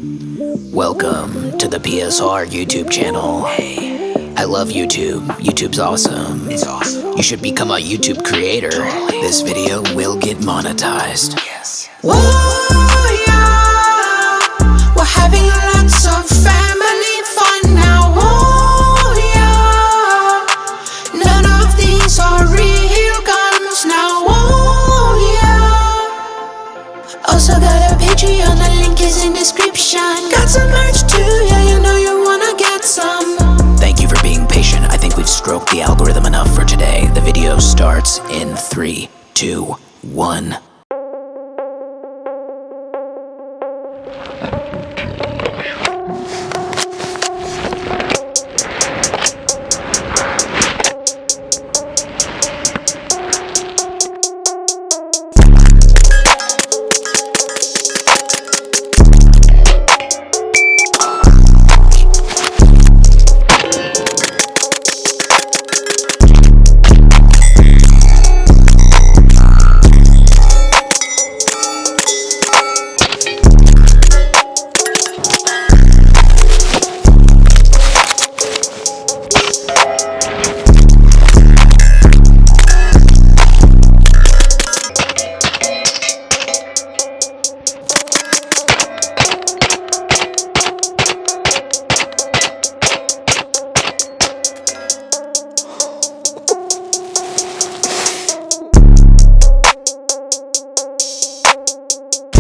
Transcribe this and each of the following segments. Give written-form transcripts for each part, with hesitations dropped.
Welcome to the PSR YouTube channel. Hey, I love YouTube. YouTube's awesome. It's awesome. You should become a YouTube creator. Totally. This video will get monetized. Yes. Whoa, yeah. We're having lots of family fun now. Whoa, yeah. None of these are real guns now. Whoa, yeah. Also got a Patreon, the link is in description. Got some merch too, yeah, you know you wanna get some. Thank you for being patient. I think we've stroked the algorithm enough for today. The video starts in 3, 2, 1.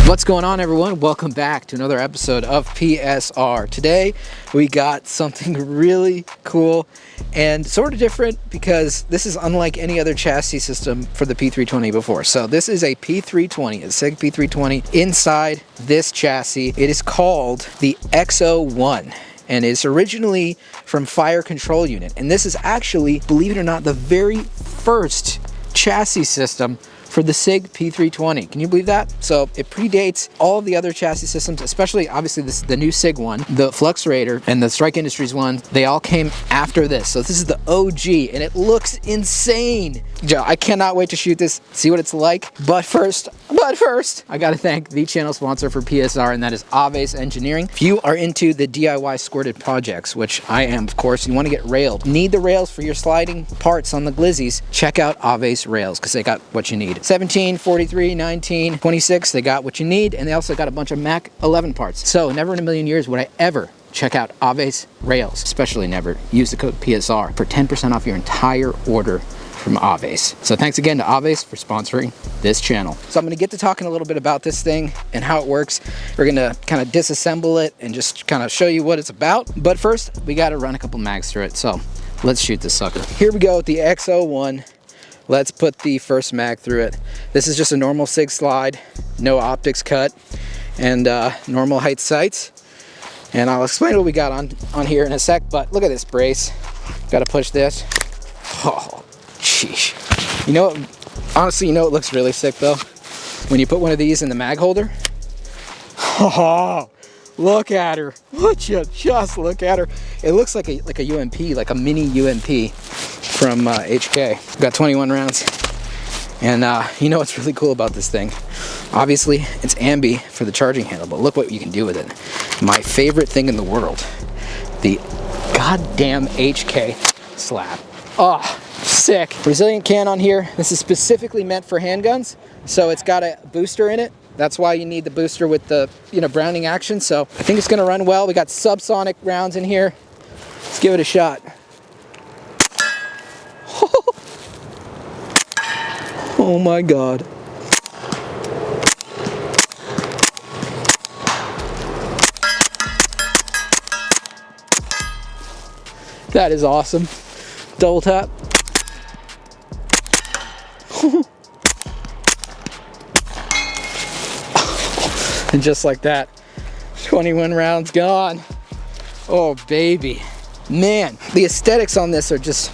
What's going on, everyone? Welcome back to another episode of PSR. Today we got something really cool and sort of different because this is unlike any other chassis system for the P320 before. So this is a P320, a SIG P320 inside this chassis. It is called the XO1 and it's originally from Fire Control Unit. And this is actually, believe it or not, the very first chassis system for the SIG P320. Can you believe that? So it predates all of the other chassis systems, especially obviously the new SIG one, the Fluxrator and the Strike Industries one. They all came after this. So this is the OG and it looks insane. I cannot wait to shoot this, see what it's like. But first, I gotta thank the channel sponsor for PSR, and that is Aves Engineering. If you are into the DIY squirted projects, which I am, of course, you want to get railed, need the rails for your sliding parts on the glizzies, check out Aves Rails because they got what you need. 17, 43, 19, 26, they got what you need, and they also got a bunch of Mac 11 parts. So never in a million years would I ever check out Aves Rails, especially never. Use the code PSR for 10% off your entire order from Aves. So thanks again to Aves for sponsoring this channel. So I'm gonna get to talking a little bit about this thing and how it works. We're gonna kind of disassemble it and just kind of show you what it's about. But first, we gotta run a couple mags through it. So let's shoot this sucker. Here we go with the XO1. Let's put the first mag through it. This is just a normal SIG slide, no optics cut, and normal height sights. And I'll explain what we got on here in a sec, but look at this brace. Gotta push this. Oh, sheesh. You know, honestly, you know it looks really sick though? When you put one of these in the mag holder. Oh, look at her. Would you just look at her? It looks like a UMP, like a mini UMP from HK. We've got 21 rounds. And you know what's really cool about this thing? Obviously, it's ambi for the charging handle, but look what you can do with it. My favorite thing in the world, the goddamn HK slab. Oh, sick. Brazilian can on here. This is specifically meant for handguns, so it's got a booster in it. That's why you need the booster with the, Browning action. So I think it's gonna run well. We got subsonic rounds in here. Let's give it a shot. Oh my God. That is awesome. Double tap. And just like that, 21 rounds gone. Oh baby. Man, the aesthetics on this are just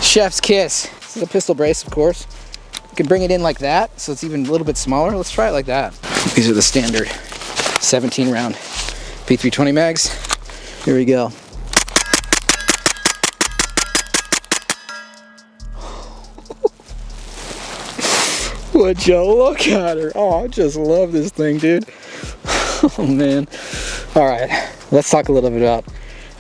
chef's kiss. This is a pistol brace, of course. You can bring it in like that, so it's even a little bit smaller. Let's try it like that. These are the standard 17 round P320 mags. Here we go. Would you look at her? Oh, I just love this thing, dude. Oh man. All right, let's talk a little bit about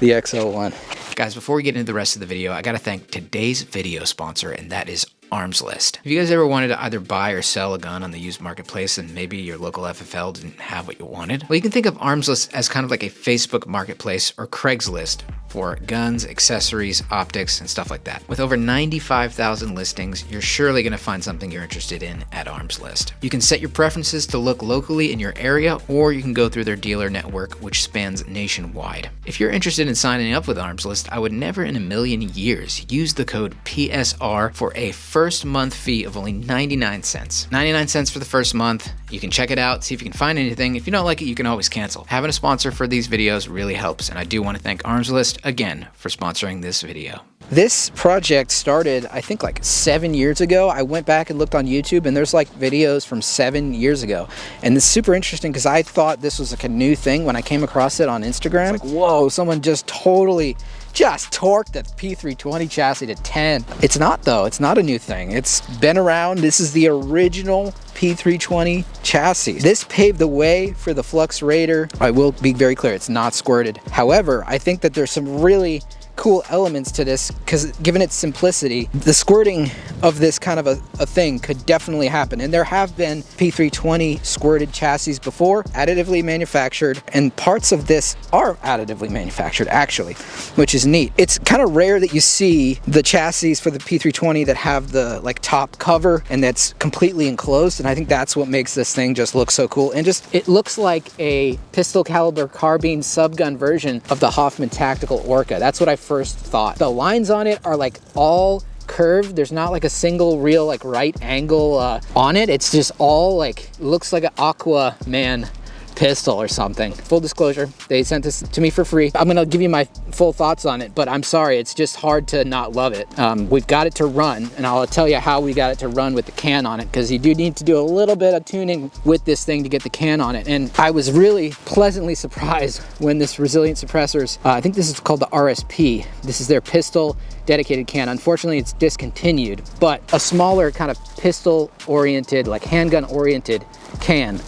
the X01. Guys, before we get into the rest of the video, I gotta thank today's video sponsor, and that is Arms List. If you guys ever wanted to either buy or sell a gun on the used marketplace and maybe your local FFL didn't have what you wanted, well, you can think of Arms List as kind of like a Facebook marketplace or Craigslist for guns, accessories, optics, and stuff like that. With over 95,000 listings, you're surely gonna find something you're interested in at Arms List. You can set your preferences to look locally in your area, or you can go through their dealer network, which spans nationwide. If you're interested in signing up with Arms List, I would never in a million years use the code PSR for a first month fee of only 99 cents. 99 cents for the first month. You can check it out, see if you can find anything. If you don't like it, you can always cancel. Having a sponsor for these videos really helps, and I do want to thank Arms List again for sponsoring this video. This project started, I think, like 7 years ago. I went back and looked on YouTube, and there's like videos from 7 years ago. And it's super interesting because I thought this was like a new thing when I came across it on Instagram. It's like, whoa, someone just totally torqued the P320 chassis to 10. It's not though, it's not a new thing. It's been around. This is the original P320 chassis. This paved the way for the Flux Raider. I will be very clear, it's not squirted. However, I think that there's some really cool elements to this because given its simplicity, the squirting of this kind of a thing could definitely happen. And there have been P320 squirted chassis before, additively manufactured, and parts of this are additively manufactured actually, which is neat. It's kind of rare that you see the chassis for the P320 that have the like top cover and that's completely enclosed, and I think that's what makes this thing just look so cool. And just it looks like a pistol caliber carbine subgun version of the Hoffman Tactical Orca. That's what I first thought. The lines on it are like all curved. There's not like a single real like right angle on it. It's just all like, looks like an Aquaman pistol or something. Full disclosure, they sent this to me for free. I'm gonna give you my full thoughts on it, but I'm sorry, it's just hard to not love it. We've got it to run, and I'll tell you how we got it to run with the can on it, because you do need to do a little bit of tuning with this thing to get the can on it. And I was really pleasantly surprised when this Resilient Suppressors, I think this is called the RSP. This is their pistol dedicated can. Unfortunately, it's discontinued, but a smaller kind of pistol oriented, like handgun oriented can,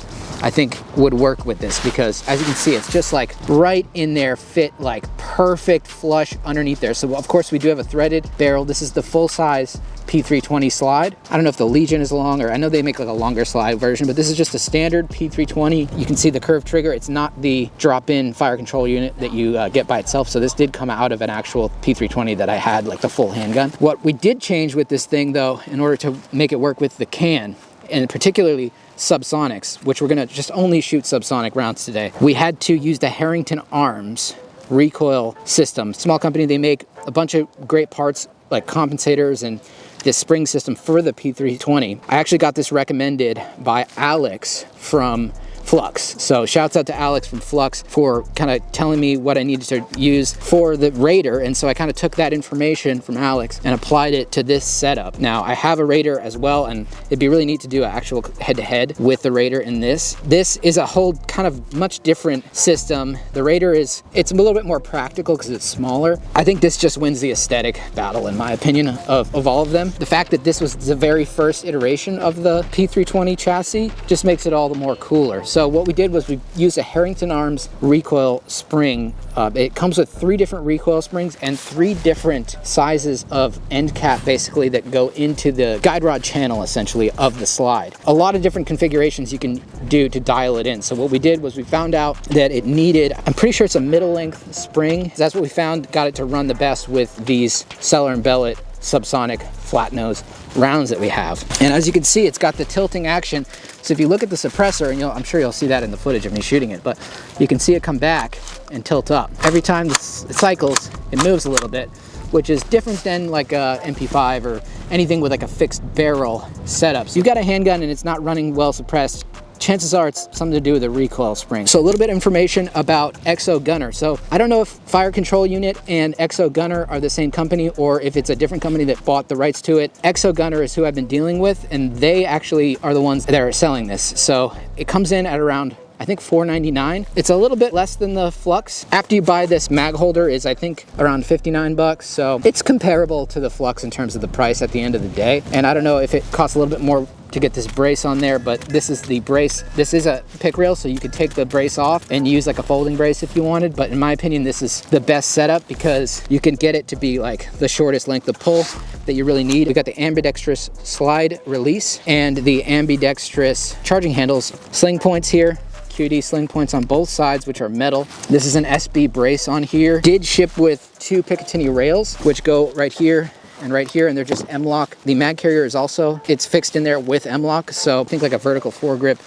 I think would work with this, because as you can see, it's just like right in there, fit like perfect flush underneath there. So of course we do have a threaded barrel. This is the full size P320 slide. I don't know if the Legion is long, or I know they make like a longer slide version, but this is just a standard P320. You can see the curved trigger. It's not the drop-in fire control unit that you get by itself. So this did come out of an actual P320 that I had, like the full handgun. What we did change with this thing though, in order to make it work with the can, and particularly subsonics, which we're gonna just only shoot subsonic rounds today, we had to use the Harrington Arms Recoil System. Small company, they make a bunch of great parts like compensators and this spring system for the P320. I actually got this recommended by Alex from Flux. So shouts out to Alex from Flux for kind of telling me what I needed to use for the Raider. And so I kind of took that information from Alex and applied it to this setup. Now I have a Raider as well, and it'd be really neat to do an actual head-to-head with the Raider in this. This is a whole kind of much different system. The Raider it's a little bit more practical because it's smaller. I think this just wins the aesthetic battle in my opinion of all of them. The fact that this was the very first iteration of the P320 chassis just makes it all the more cooler. So what we did was we used a Harrington Arms recoil spring. It comes with 3 different recoil springs and 3 different sizes of end cap basically that go into the guide rod channel essentially of the slide. A lot of different configurations you can do to dial it in. So what we did was we found out that it needed, I'm pretty sure it's a middle length spring. That's what we found got it to run the best with these Cellar and Bellet subsonic flat nose rounds that we have. And as you can see, it's got the tilting action. So if you look at the suppressor, and I'm sure you'll see that in the footage of me shooting it, but you can see it come back and tilt up. Every time it cycles, it moves a little bit, which is different than like a MP5 or anything with like a fixed barrel setup. So you've got a handgun and it's not running well suppressed, chances are it's something to do with the recoil spring. So a little bit of information about Exo Gunner. So I don't know if Fire Control Unit and Exo Gunner are the same company or if it's a different company that bought the rights to it. Exo Gunner is who I've been dealing with, and they actually are the ones that are selling this. So it comes in at around, I think, $4.99. It's a little bit less than the Flux. After you buy this mag holder is, I think, around 59 bucks. So it's comparable to the Flux in terms of the price at the end of the day. And I don't know if it costs a little bit more to get this brace on there, but this is the brace. This is a pick rail, so you could take the brace off and use like a folding brace if you wanted, but in my opinion this is the best setup because you can get it to be like the shortest length of pull that you really need. We got the ambidextrous slide release and the ambidextrous charging handles, sling points here, QD sling points on both sides, which are metal. This is an SB brace on here. Did ship with 2 Picatinny rails, which go right here and right here, and they're just M-LOK. The mag carrier is also, it's fixed in there with M-LOK, so I think like a vertical foregrip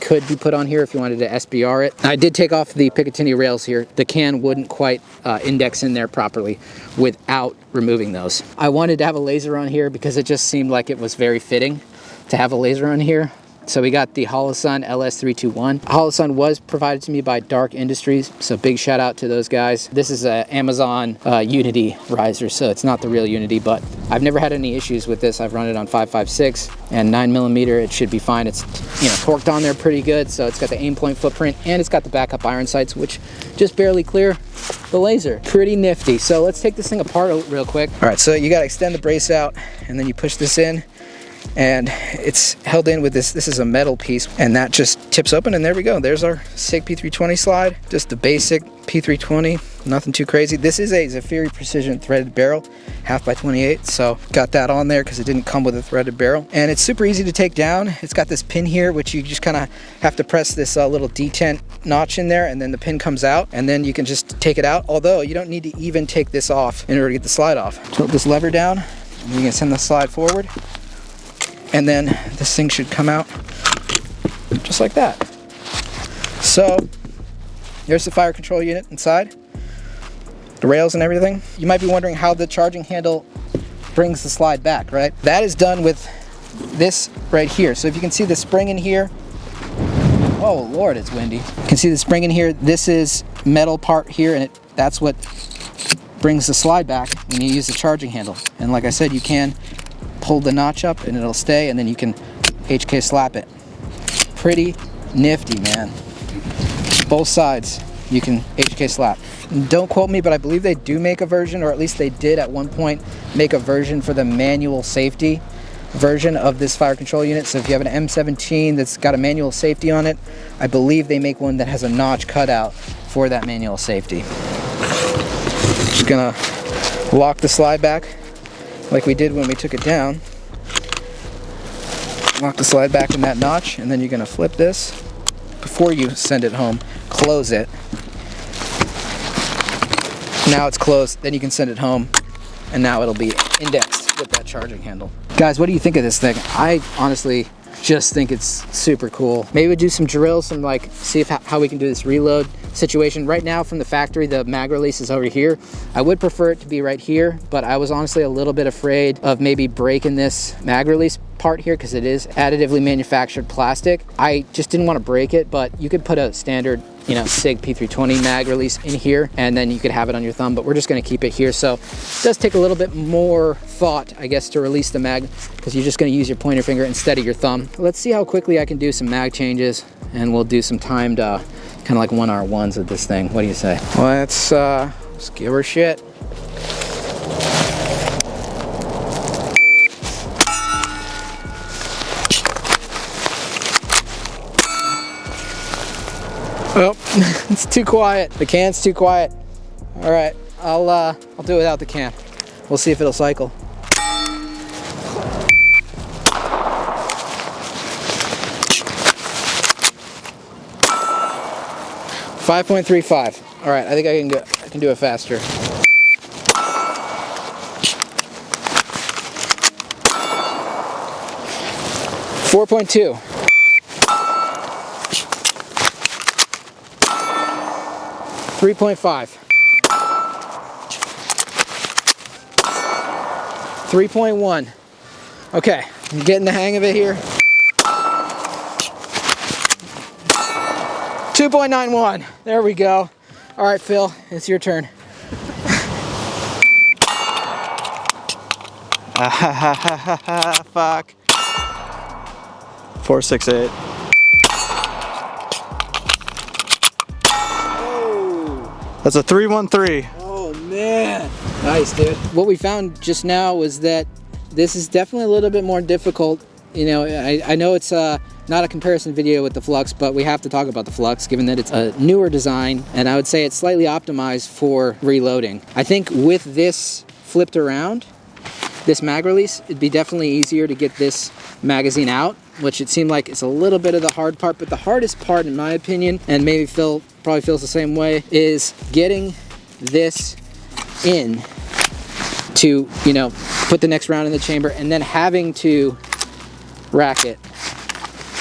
could be put on here if you wanted to SBR it. I did take off the Picatinny rails here. The can wouldn't quite index in there properly without removing those. I wanted to have a laser on here because it just seemed like it was very fitting to have a laser on here. So we got the Holosun LS321. Holosun was provided to me by Dark Industries, so big shout out to those guys. This is an Amazon Unity riser, so it's not the real Unity, but I've never had any issues with this. I've run it on 5.56 and 9mm. It should be fine. It's, you know, torqued on there pretty good, so it's got the aim point footprint and it's got the backup iron sights, which just barely clear the laser. Pretty nifty. So let's take this thing apart real quick. All right, so you got to extend the brace out and then you push this in, and it's held in with this. This is a metal piece, and that just tips open, and there we go. There's our SIG P320 slide. Just the basic P320, nothing too crazy. This is a Zafiri Precision threaded barrel, 1/2x28, so got that on there because it didn't come with a threaded barrel. And it's super easy to take down. It's got this pin here, which you just kind of have to press this little detent notch in there, and then the pin comes out, and then you can just take it out. Although you don't need to even take this off in order to get the slide off. Tilt this lever down, and you can send the slide forward. And then this thing should come out just like that. So there's the fire control unit inside, the rails and everything. You might be wondering how the charging handle brings the slide back, right? That is done with this right here. So if you can see the spring in here, oh Lord, it's windy. You can see the spring in here. This is metal part here, and that's what brings the slide back when you use the charging handle. And like I said, you can pull the notch up and it'll stay, and then you can HK slap it. Pretty nifty, man. Both sides you can HK slap. And don't quote me, but I believe they do make a version, or at least they did at one point make a version for the manual safety version of this fire control unit. So if you have an M17 that's got a manual safety on it, I believe they make one that has a notch cutout for that manual safety. Just gonna lock the slide back like we did when we took it down. Lock the slide back in that notch, and then you're gonna flip this before you send it home. Close it. Now it's closed, then you can send it home, and now it'll be indexed with that charging handle. Guys, what do you think of this thing? I honestly just think it's super cool. Maybe we'll do some drills, some like, see if how we can do this reload situation. Right now from the factory, the mag release is over here. I would prefer it to be right here, but I was honestly a little bit afraid of maybe breaking this mag release part here because it is additively manufactured plastic. I just didn't want to break it, but you could put a standard, you know, SIG P320 mag release in here, and then you could have it on your thumb, but we're just going to keep it here. So it does take a little bit more thought, I guess, to release the mag, because you're just going to use your pointer finger instead of your thumb. Let's see how quickly I can do some mag changes, and we'll do some timed kind of like 1R1s with this thing. What do you say? Let's give her shit. Oh, it's too quiet. The can's too quiet. All right, I'll do it without the can. We'll see if it'll cycle. 5.35. All right, I think I can do it faster. 4.2. 3.5. 3.1. Okay, I'm getting the hang of it here. 2.91. There we go. All right, Phil, it's your turn. Fuck. 468. That's a 313. Oh man. Nice, dude. What we found just now was that this is definitely a little bit more difficult You know, I know it's not a comparison video with the Flux, but we have to talk about the Flux given that it's a newer design, and I would say it's slightly optimized for reloading. I think with this flipped around, this mag release, it'd be definitely easier to get this magazine out, which it seemed like it's a little bit of the hard part, but the hardest part in my opinion, and maybe Phil probably feels the same way, is getting this in to, you know, put the next round in the chamber and then having to rack it,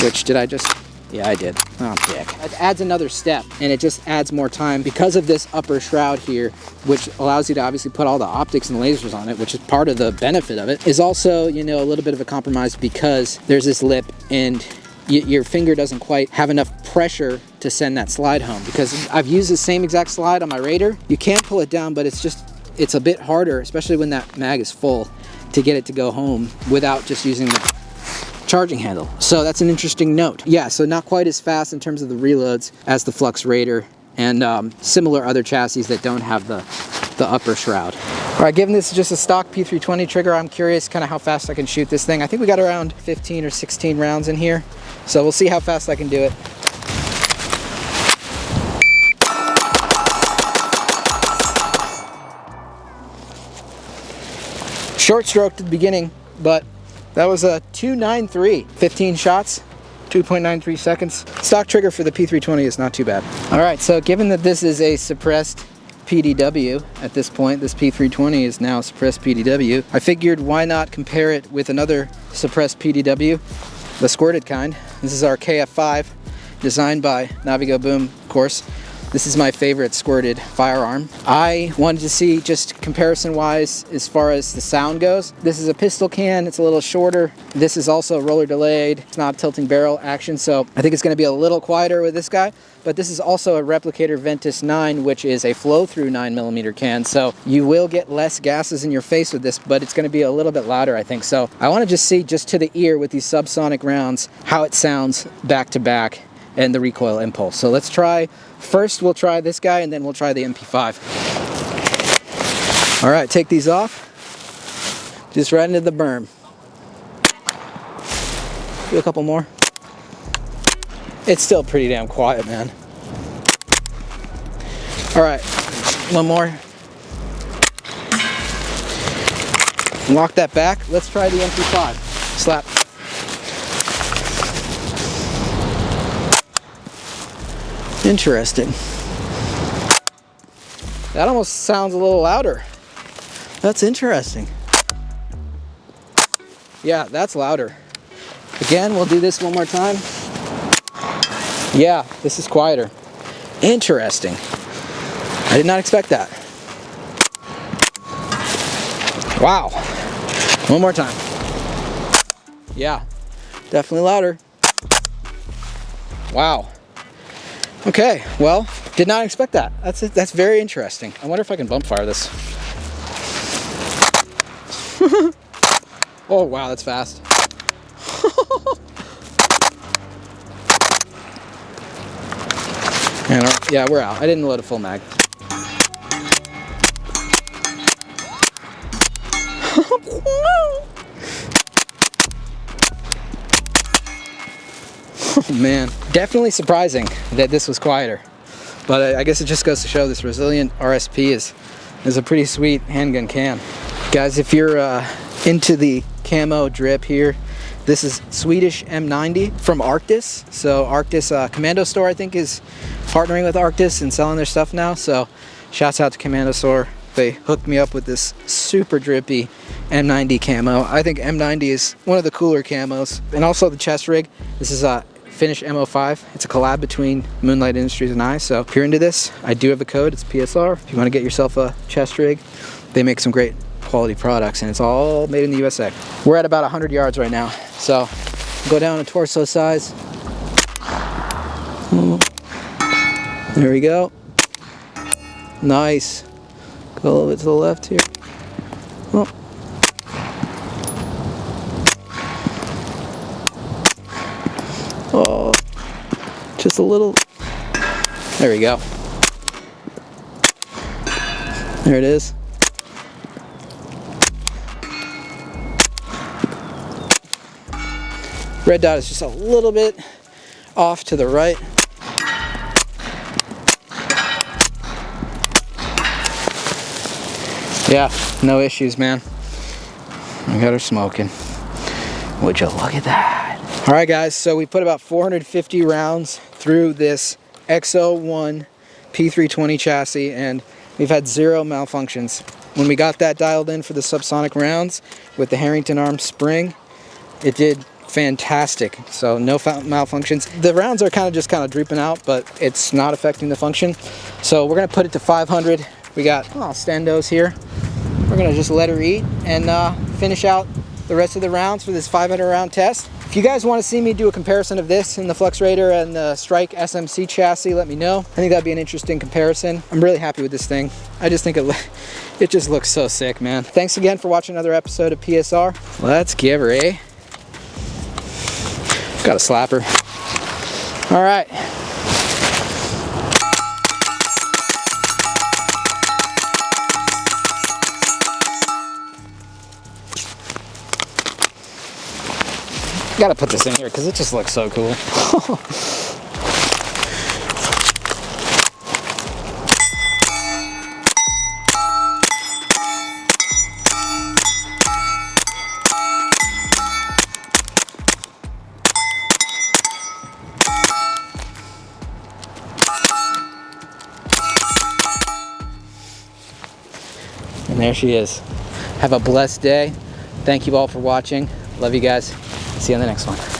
which did I just, yeah I did, oh dick. It adds another step and it just adds more time because of this upper shroud here, which allows you to obviously put all the optics and lasers on it, which is part of the benefit of it, is also, you know, a little bit of a compromise because there's this lip and your finger doesn't quite have enough pressure to send that slide home. Because I've used the same exact slide on my Raider. You can pull it down, but it's a bit harder, especially when that mag is full, to get it to go home without just using the charging handle. So that's an interesting note. Yeah, so not quite as fast in terms of the reloads as the Flux Raider and similar other chassis that don't have the upper shroud. All right, given this is just a stock P320 trigger, I'm curious kind of how fast I can shoot this thing. I think we got around 15 or 16 rounds in here, so we'll see how fast I can do it. Short stroke at the beginning, but that was a 2.93, 15 shots, 2.93 seconds. Stock trigger for the P320 is not too bad. All right, so given that this is a suppressed PDW at this point, this P320 is now suppressed PDW, I figured why not compare it with another suppressed PDW, the squirted kind. This is our KF5, designed by Navigo Boom, of course. This is my favorite squirted firearm. I wanted to see just comparison-wise as far as the sound goes. This is a pistol can, it's a little shorter. This is also roller delayed. It's not tilting barrel action, so I think it's gonna be a little quieter with this guy. But this is also a Replicator Ventus 9, which is a flow-through 9mm can, so you will get less gases in your face with this, but it's gonna be a little bit louder, I think. So I wanna just see, just to the ear with these subsonic rounds, how it sounds back to back and the recoil impulse. So let's try, first we'll try this guy and then we'll try the MP5. All right, take these off. Just right into the berm. Do a couple more. It's still pretty damn quiet, man. All right, one more. Lock that back. Let's try the MP5. Slap. Interesting. That almost sounds a little louder. That's interesting. Yeah, that's louder. Again, we'll do this one more time. Yeah, this is quieter. Interesting. I did not expect that. Wow. One more time. Yeah, definitely louder. Wow. Okay, well, did not expect that. That's very interesting. I wonder if I can bump fire this. Oh wow, that's fast. Yeah, we're out. I didn't load a full mag. Oh man, definitely surprising that this was quieter, but I guess it just goes to show this Resilient RSP is a pretty sweet handgun can. Guys, if you're into the camo drip here, this is Swedish M90 from Arctis. So Arctis Commando Store, I think, is partnering with Arctis and selling their stuff now. So shouts out to Commando Store. They hooked me up with this super drippy M90 camo. I think M90 is one of the cooler camos. And also the chest rig. This is a Finnish MO5. It's a collab between Moonlight Industries and I. So if you're into this, I do have a code. It's PSR. If you want to get yourself a chest rig, they make some great quality products, and it's all made in the USA. We're at about 100 yards right now. So go down to torso size. There we go. Nice. Go a little bit to the left here. Oh. Oh, just a little. There we go. There it is. Red dot is just a little bit off to the right. Yeah, no issues, man. I got her smoking. Would you look at that? All right, guys, so we put about 450 rounds through this XO1 P320 chassis, and we've had 0 malfunctions. When we got that dialed in for the subsonic rounds with the Harrington arm spring, it did fantastic. So no malfunctions. The rounds are kind of drooping out, but it's not affecting the function. So we're gonna put it to 500. We got stendos here. We're gonna just let her eat and finish out the rest of the rounds for this 500 round test. If you guys want to see me do a comparison of this in the Flux Raider and the Strike SMC chassis, let me know. I think that'd be an interesting comparison. I'm really happy with this thing. I just think it just looks so sick, man. Thanks again for watching another episode of PSR. Let's give her a... Got a slapper. All right. Gotta put this in here because it just looks so cool. And there she is. Have a blessed day. Thank you all for watching. Love you guys. See you on the next one.